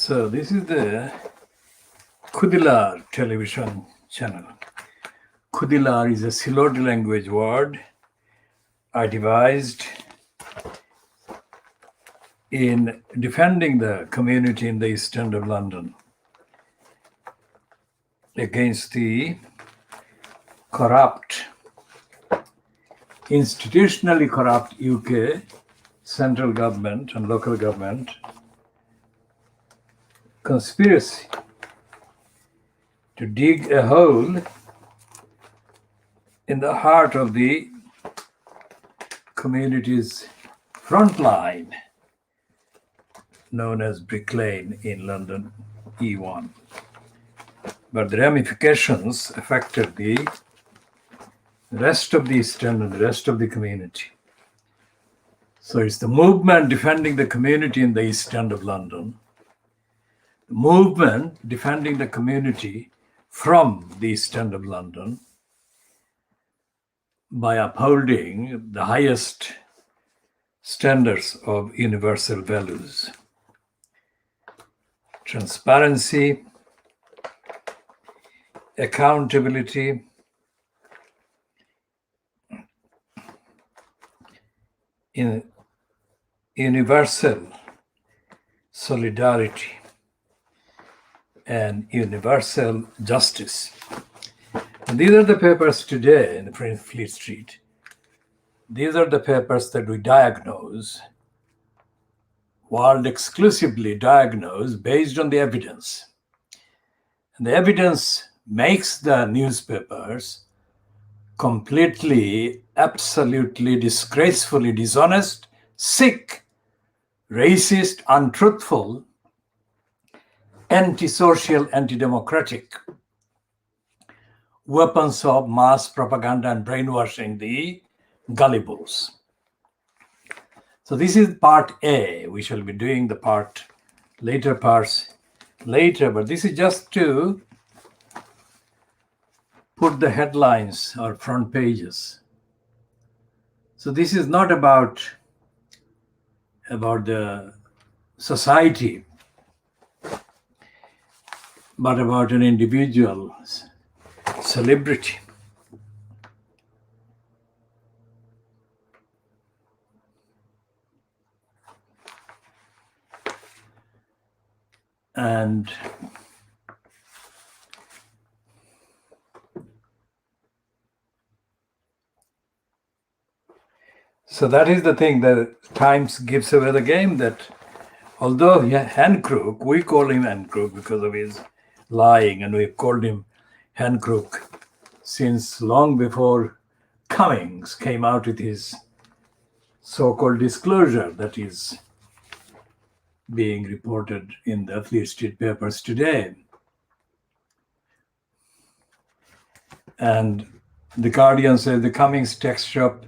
So this is the KhoodeelaarTV television channel. Khoodeelaar is a Silodi language word I devised in defending the community in the East End of London against the corrupt, institutionally corrupt UK central government and local government conspiracy to dig a hole in the heart of the community's front line, known as Brick Lane in London E1. But the ramifications affected the rest of the East End and the rest of the community. So it's the movement defending the community in the East End of London, the movement defending the community from the East End of London by upholding the highest standards of universal values: transparency, accountability, in universal solidarity, and universal justice. And these are the papers today in the Fleet Street. These are the papers that we diagnose, world exclusively diagnose based on the evidence. And the evidence makes the newspapers completely, absolutely, disgracefully dishonest, sick, racist, untruthful, antisocial, anti-democratic, weapons of mass propaganda and brainwashing the gullibles. So this is part A. We shall be doing the later parts later, but this is just to put the headlines or front pages. So this is not about the society, but about an individual celebrity. And so that is the thing that Times gives away the game, that although Hancrook, we call him Hancrook because of his lying, and we've called him Hancrook since long before Cummings came out with his so-called disclosure that is being reported in the Fleet Street papers today. And the Guardian says the Cummings text shop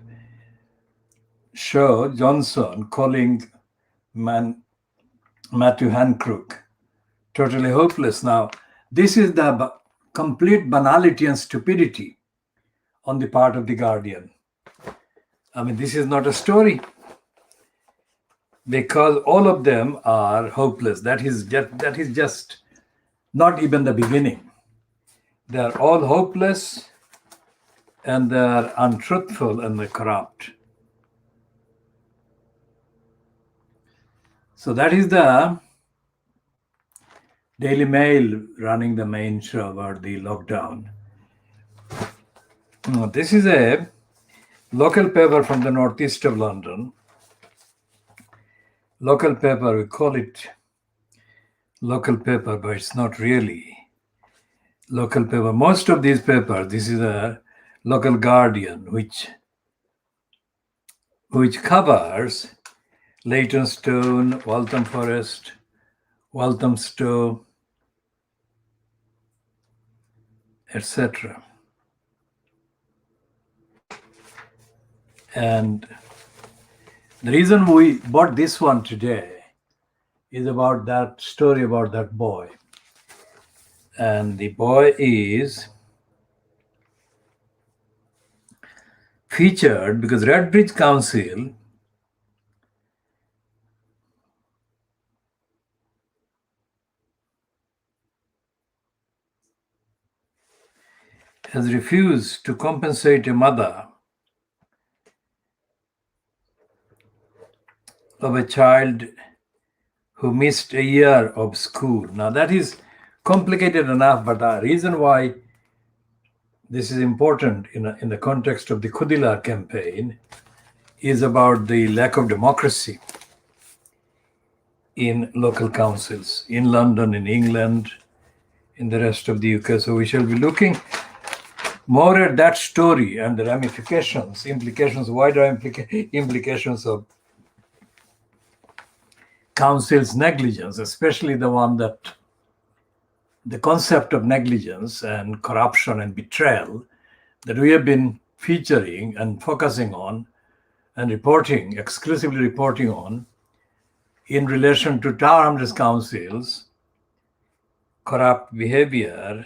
show Johnson calling Matthew Hancrook totally hopeless. Now, this is the complete banality and stupidity on the part of the Guardian. I mean, this is not a story, because all of them are hopeless. That is just not even the beginning. They are all hopeless, and they are untruthful, and they're corrupt. So that is the Daily Mail running the main show about the lockdown. This is a local paper from the northeast of London. Local paper, we call it local paper, but it's not really local paper. Most of these papers, this is a local Guardian, which covers Leytonstone, Waltham Forest, Walthamstow, etc. And the reason we bought this one today is about that story about that boy. And the boy is featured because Redbridge Council has refused to compensate a mother of a child who missed a year of school. Now that is complicated enough, but the reason why this is important in the context of the Khoodeelaar campaign is about the lack of democracy in local councils, in London, in England, in the rest of the UK. So we shall be looking more at that story and the ramifications, wider implications of council's negligence, especially the concept of negligence and corruption and betrayal that we have been featuring and focusing on and exclusively reporting on in relation to Tower Hamlets Council's corrupt behavior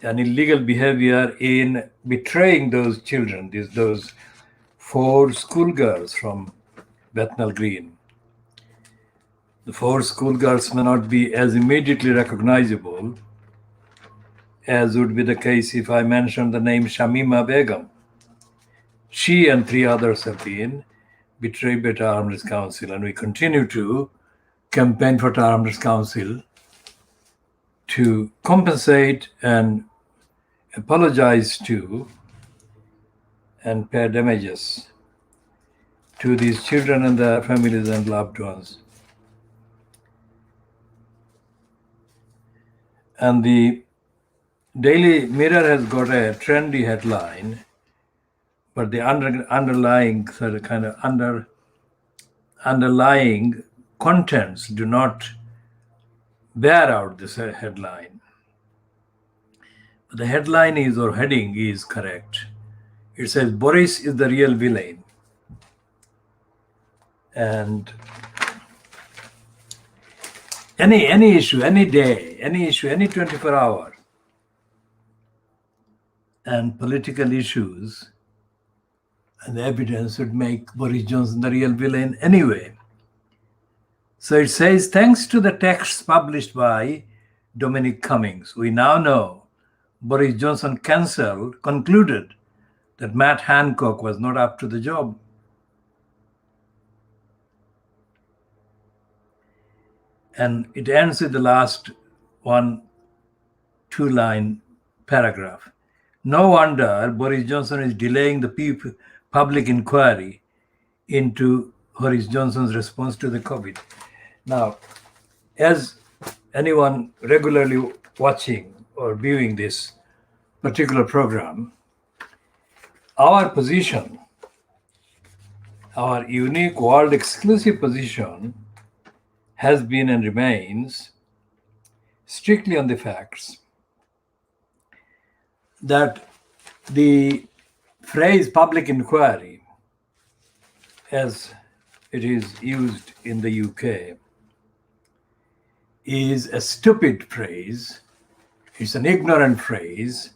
and illegal behavior in betraying those children, those 4 schoolgirls from Bethnal Green. The 4 schoolgirls may not be as immediately recognizable as would be the case if I mentioned the name Shamima Begum. She and 3 others have been betrayed by Tower Hamlets Council, and we continue to campaign for Tower Hamlets Council to compensate and apologize to and pay damages to these children and their families and loved ones. And the Daily Mirror has got a trendy headline, but the underlying sort of kind of underlying contents do not bear out this headline. The headline is, or heading is correct. It says Boris is the real villain. And any issue, any day, any issue, any 24 hours, and political issues and the evidence would make Boris Johnson the real villain anyway. So it says, thanks to the texts published by Dominic Cummings, we now know Boris Johnson concluded that Matt Hancock was not up to the job. And it ends with the last 2-line paragraph. No wonder Boris Johnson is delaying the public inquiry into Boris Johnson's response to the COVID. Now, as anyone regularly watching or viewing this particular program, our position, our unique world exclusive position, has been and remains strictly on the facts that the phrase public inquiry, as it is used in the UK, is a stupid phrase, it's an ignorant phrase,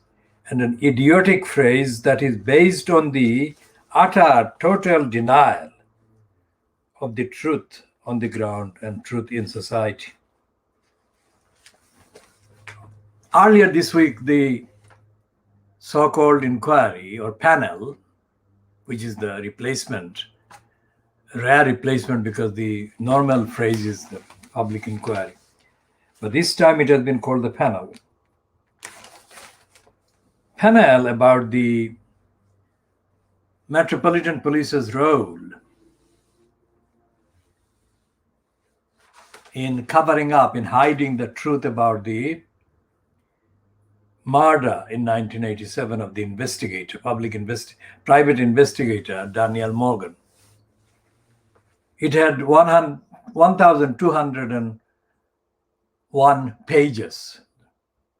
and an idiotic phrase that is based on the utter, total denial of the truth on the ground and truth in society. Earlier this week, the so-called inquiry or panel, which is the replacement, rare replacement because the normal phrase is the public inquiry. But this time it has been called the panel. Panel about the Metropolitan Police's role in covering up, in hiding the truth about the murder in 1987 of the investigator, private investigator, Daniel Morgan. It had 1,201 pages.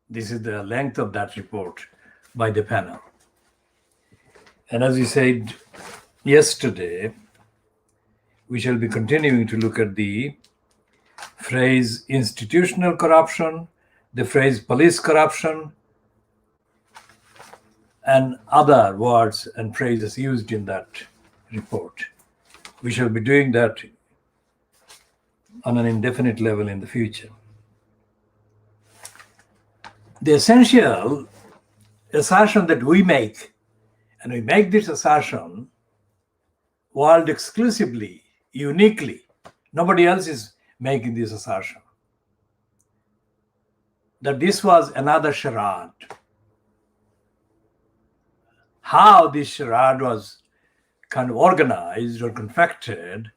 This is the length of that report by the panel. And as we said yesterday, we shall be continuing to look at the phrase institutional corruption, the phrase police corruption, and other words and phrases used in that report. We shall be doing that on an indefinite level in the future. The essential assertion that we make, and we make this assertion world exclusively, uniquely. Nobody else is making this assertion. That this was another charade. How this charade was kind of organized or confected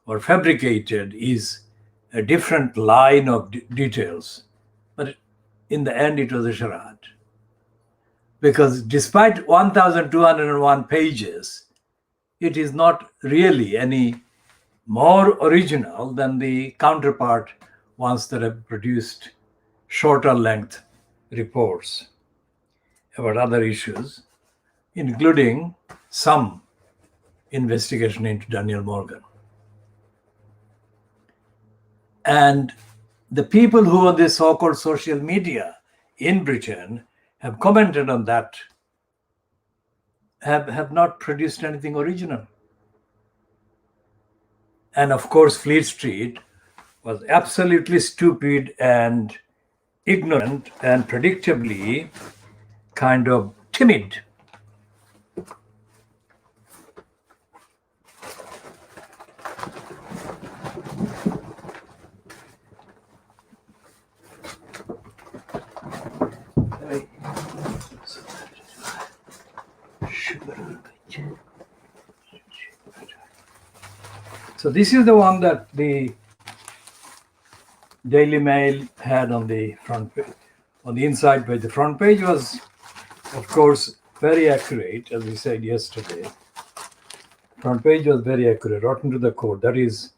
or fabricated is a different line of details. But in the end, it was a charade. Because despite 1,201 pages, it is not really any more original than the counterpart ones that have produced shorter length reports about other issues, including some investigation into Daniel Morgan. And the people who on the so-called social media in Britain have commented on that have not produced anything original. And of course, Fleet Street was absolutely stupid and ignorant and predictably kind of timid. So this is the one that the Daily Mail had on the front page, on the inside page. The front page was, of course, very accurate, as we said yesterday. Front page was very accurate, rotten to the core. That is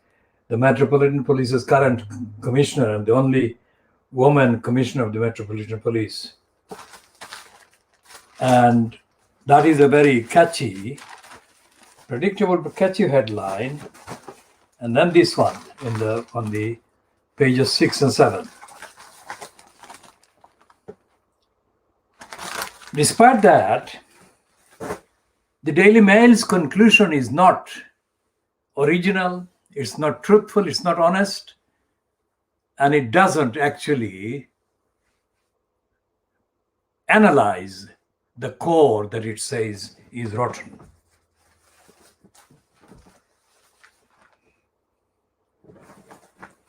the Metropolitan Police's current commissioner and the only woman commissioner of the Metropolitan Police. And that is a very catchy, predictable but catchy headline. And then this one on the pages 6 and 7. Despite that, the Daily Mail's conclusion is not original, it's not truthful, it's not honest, and it doesn't actually analyze the core that it says is rotten.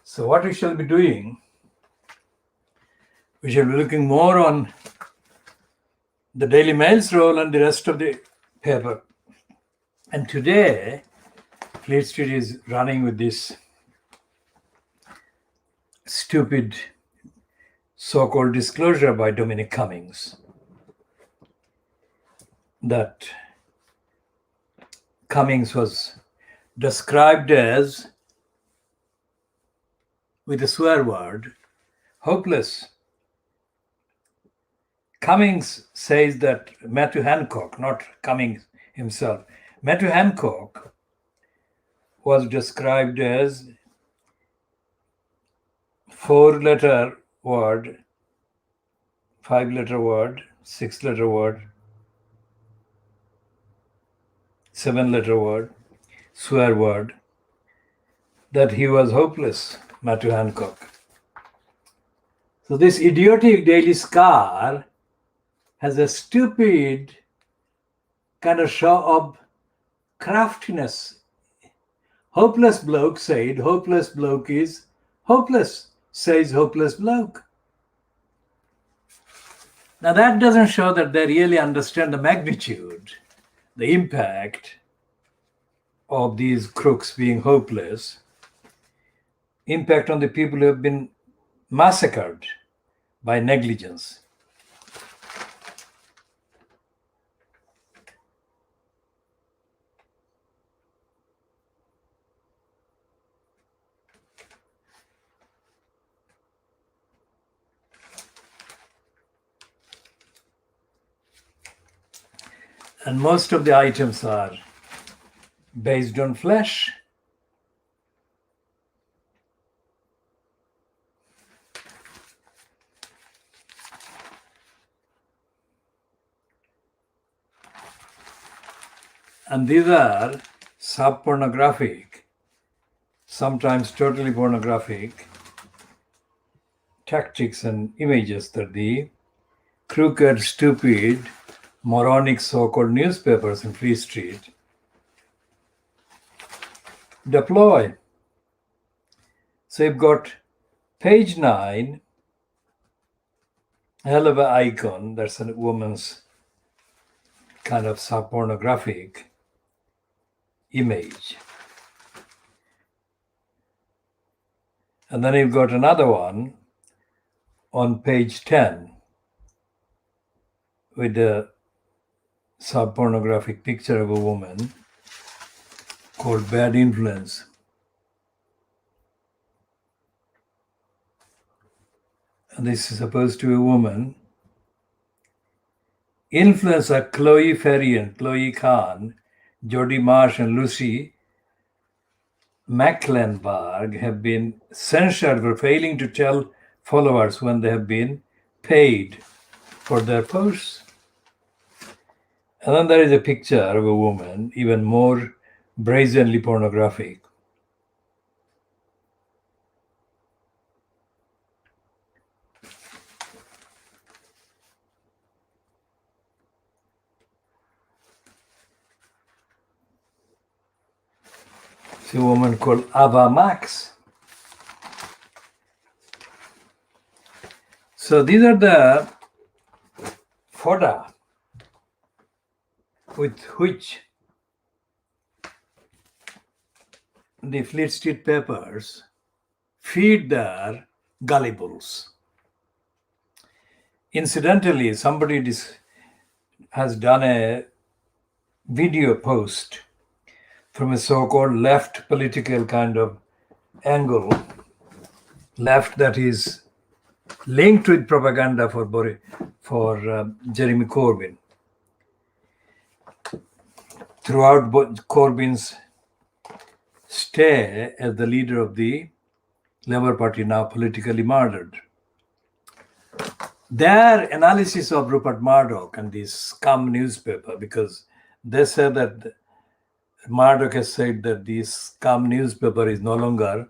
So what we shall be doing, we shall be looking more on the Daily Mail's role and the rest of the paper. And today, Fleet Street is running with this stupid so-called disclosure by Dominic Cummings that Cummings was described as, with a swear word, hopeless. Cummings says that Matthew Hancock, not Cummings himself, Matthew Hancock was described as 4-letter word, 5-letter word, 6-letter word, 7-letter word, swear word, that he was hopeless, Matthew Hancock. So this idiotic Daily Scar has a stupid kind of show of craftiness. Hopeless bloke said, hopeless bloke is hopeless, says hopeless bloke. Now that doesn't show that they really understand the magnitude, the impact of these crooks being hopeless, impact on the people who have been massacred by negligence. And most of the items are based on flesh. And these are sub-pornographic, sometimes totally pornographic tactics and images that the crooked, stupid moronic so-called newspapers in Free Street deploy. So you've got page 9, hell of an icon, that's a woman's kind of pornographic image. And then you've got another one on page 10 with a pornographic picture of a woman called Bad Influence. And this is supposed to be a woman. Influencer Chloe Ferrian, Chloe Khan, Jodie Marsh, and Lucy Mecklenburg have been censured for failing to tell followers when they have been paid for their posts. And then there is a picture of a woman, even more brazenly pornographic. It's a woman called Ava Max. So these are the fodder with which the Fleet Street papers feed their gullibles. Incidentally, somebody has done a video post from a so-called left political kind of angle, left that is linked with propaganda for Jeremy Corbyn. Throughout Corbyn's stay as the leader of the Labour Party, now politically murdered, their analysis of Rupert Murdoch and this scum newspaper, because they said that Murdoch has said that this scum newspaper is no longer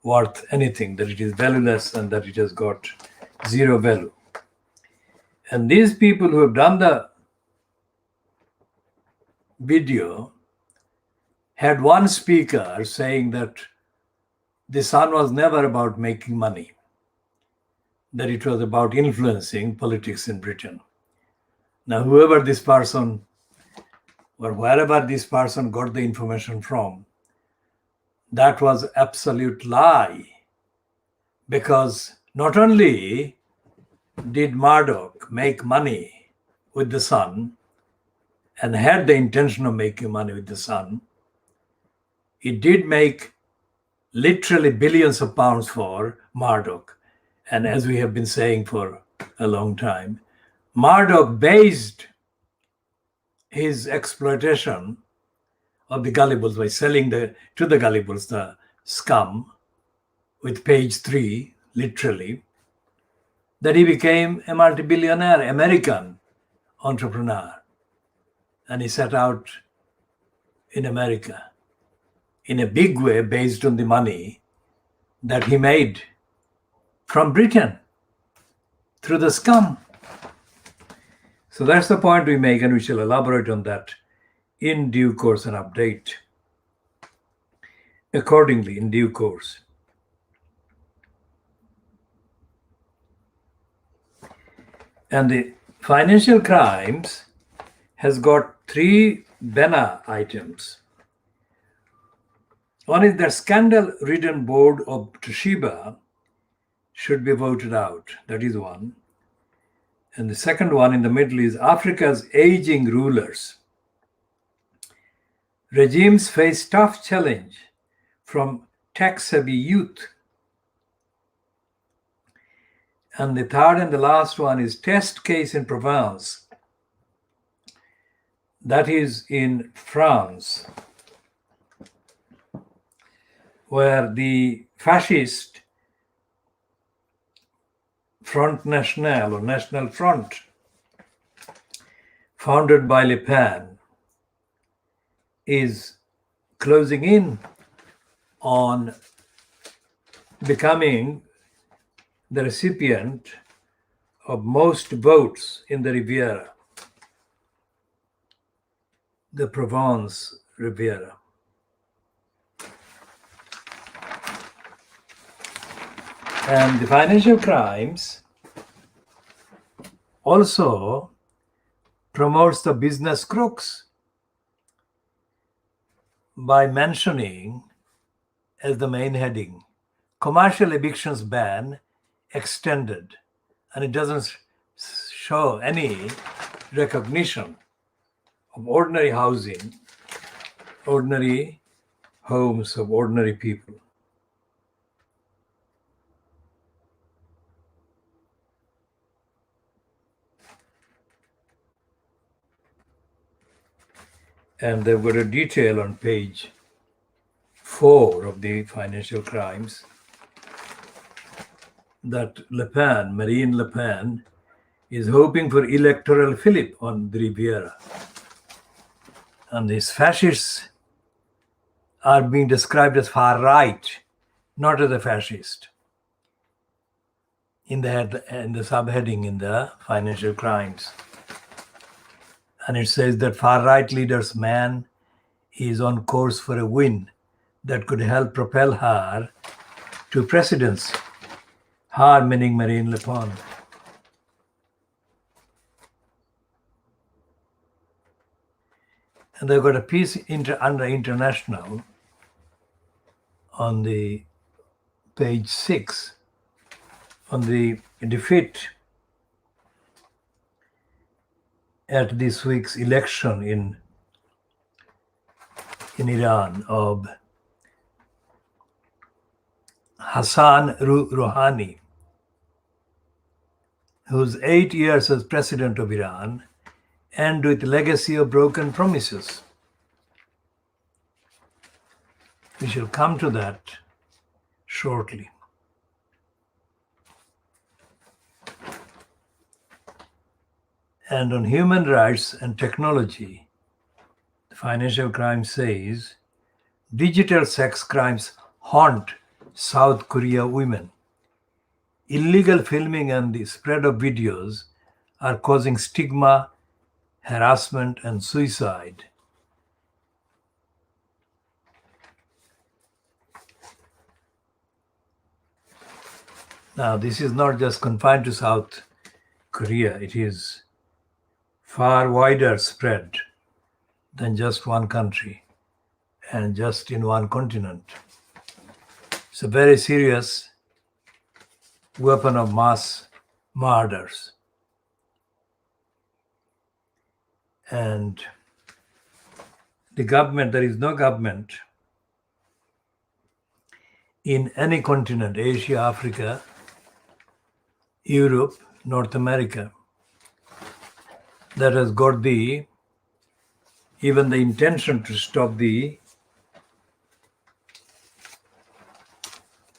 worth anything, that it is valueless and that it has got zero value. And these people who have done the video had one speaker saying that the Sun was never about making money, that it was about influencing politics in Britain. Now, whoever this person or wherever this person got the information from, that was absolute lie. Because not only did Murdoch make money with the Sun and had the intention of making money with the Sun, he did make literally billions of pounds for Murdoch. And as we have been saying for a long time, Murdoch based his exploitation of the gullibles by selling to the gullibles the scum with page 3, literally, that he became a multi-billionaire American entrepreneur. And he set out in America in a big way based on the money that he made from Britain through the scum. So that's the point we make, and we shall elaborate on that in due course and update accordingly in due course. And the financial crimes has got 3 banner items. One is that scandal-ridden board of Toshiba should be voted out. That is one. And the second one in the middle is Africa's aging rulers. Regimes face tough challenge from tech-savvy youth. And the third and the last one is test case in Provence. That is in France, where the fascist Front National or National Front, founded by Le Pen, is closing in on becoming the recipient of most votes in the Riviera. the Provence Riviera. And the financial crimes also promotes the business crooks by mentioning as the main heading, commercial evictions ban extended, and it doesn't show any recognition of ordinary housing, ordinary homes of ordinary people. And they've got a detail on page 4 of the financial crimes that Marine Le Pen, is hoping for electoral fillip on the Riviera. And these fascists are being described as far right, not as a fascist, in the subheading in the financial crimes. And it says that far right leader's man is on course for a win that could help propel her to presidency. Her meaning Marine Le Pen. And they've got a piece under international on the page 6 on the defeat at this week's election in Iran of Hassan Rouhani, whose 8 years as president of Iran end with legacy of broken promises. We shall come to that shortly. And on human rights and technology, the financial crime says digital sex crimes haunt South Korea women. Illegal filming and the spread of videos are causing stigma, harassment, and suicide. Now, this is not just confined to South Korea. It is far wider spread than just one country and just in one continent. It's a very serious weapon of mass murders. And the government, there is no government in any continent, Asia, Africa, Europe, North America, that has got even the intention to stop the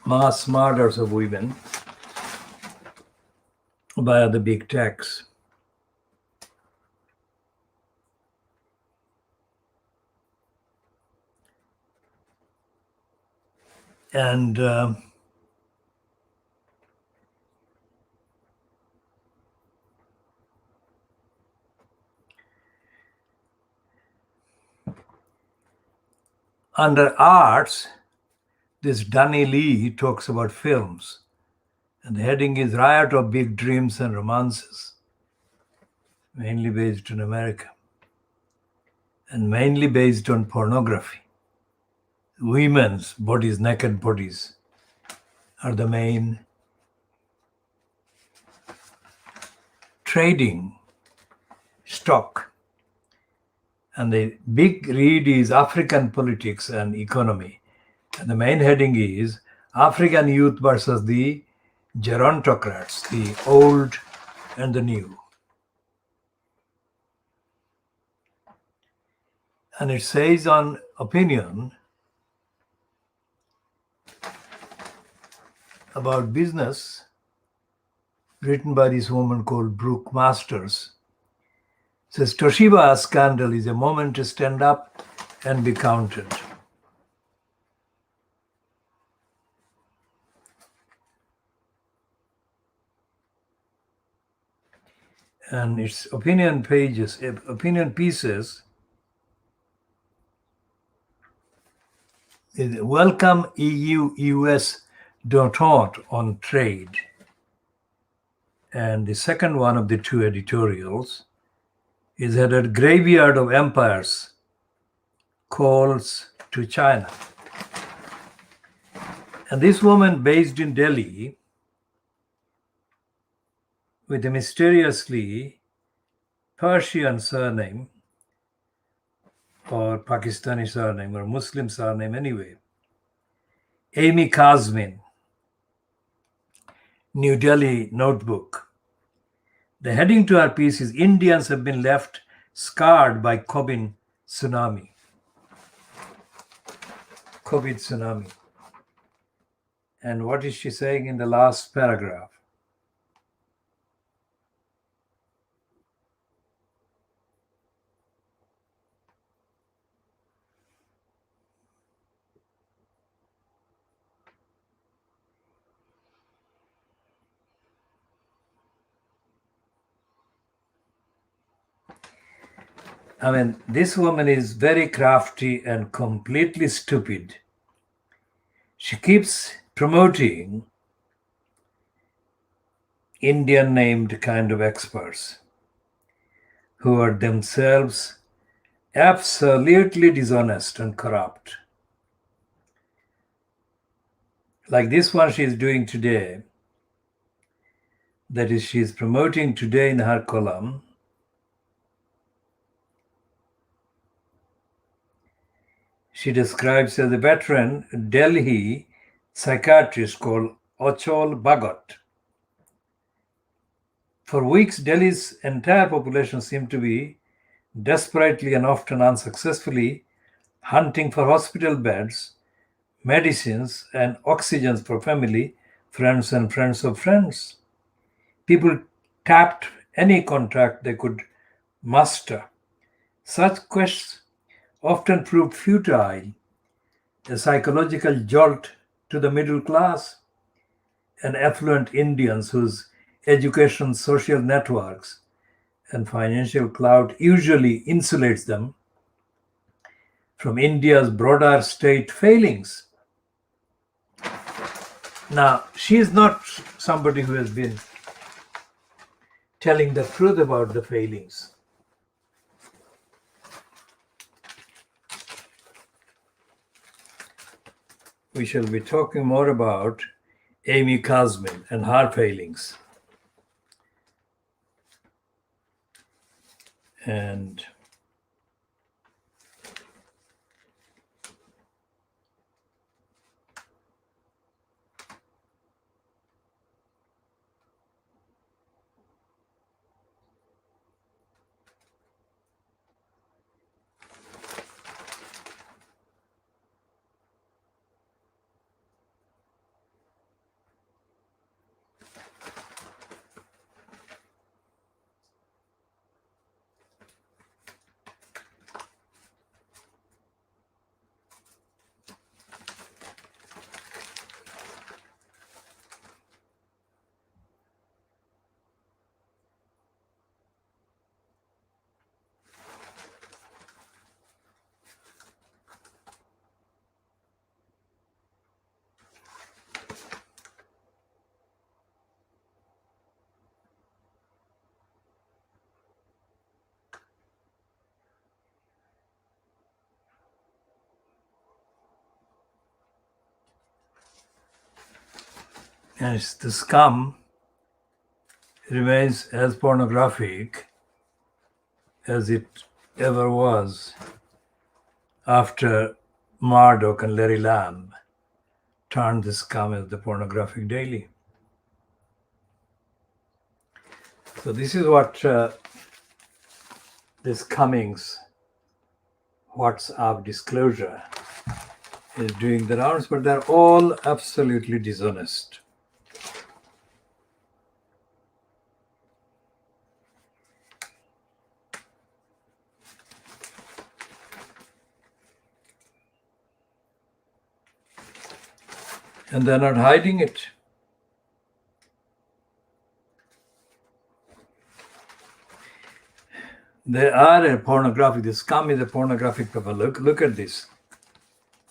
mass murders of women via the big tax. And under arts, this Danny Lee talks about films, and the heading is Riot of Big Dreams and Romances, mainly based in America, and mainly based on pornography. Women's bodies, naked bodies, are the main trading stock. And the big read is African politics and economy. And the main heading is African youth versus the gerontocrats, the old and the new. And it says on opinion about business, written by this woman called Brooke Masters, says Toshiba scandal is a moment to stand up and be counted. And its opinion pieces Welcome EU-US Detente on Trade. And the second one of the two editorials is headed Graveyard of Empires Calls to China. And this woman based in Delhi with a mysteriously Persian surname or Pakistani surname or Muslim surname anyway, Amy Kazmin, New Delhi Notebook. The heading to our piece is Indians have been left scarred by COVID tsunami. COVID tsunami. And what is she saying in the last paragraph? I mean, this woman is very crafty and completely stupid. She keeps promoting Indian named kind of experts who are themselves absolutely dishonest and corrupt. Like this one she is doing today, that is, she is promoting today in her column she describes as a veteran Delhi psychiatrist called Achal Bhagat. For weeks, Delhi's entire population seemed to be desperately and often unsuccessfully hunting for hospital beds, medicines, and oxygens for family, friends, and friends of friends. People tapped any contract they could muster. Such quests often proved futile, a psychological jolt to the middle class and affluent Indians whose education, social networks, and financial clout usually insulates them from India's broader state failings. Now, she is not somebody who has been telling the truth about the failings. We shall be talking more about Amy Kazmin and her failings. And yes, the scum remains as pornographic as it ever was after Murdoch and Larry Lamb turned the scum as the pornographic daily. So this is what this Cummings WhatsApp disclosure is doing the rounds, but they're all absolutely dishonest. And they're not hiding it. They are a pornographic, the scum is a pornographic paper. Look at this.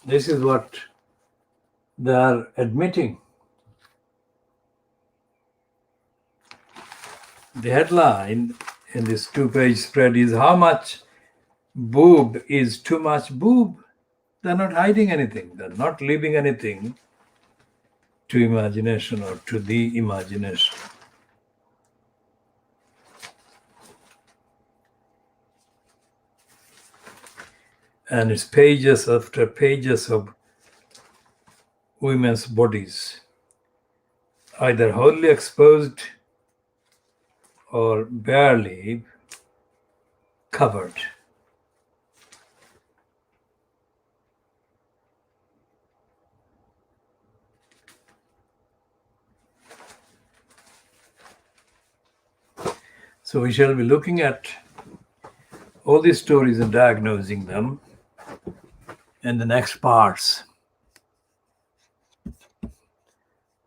This is what they are admitting. The headline in this 2-page spread is how much boob is too much boob. They're not hiding anything. They're not leaving anything to imagination or to the imagination. And it's pages after pages of women's bodies, either wholly exposed or barely covered. So we shall be looking at all these stories and diagnosing them in the next parts.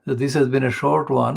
So this has been a short one.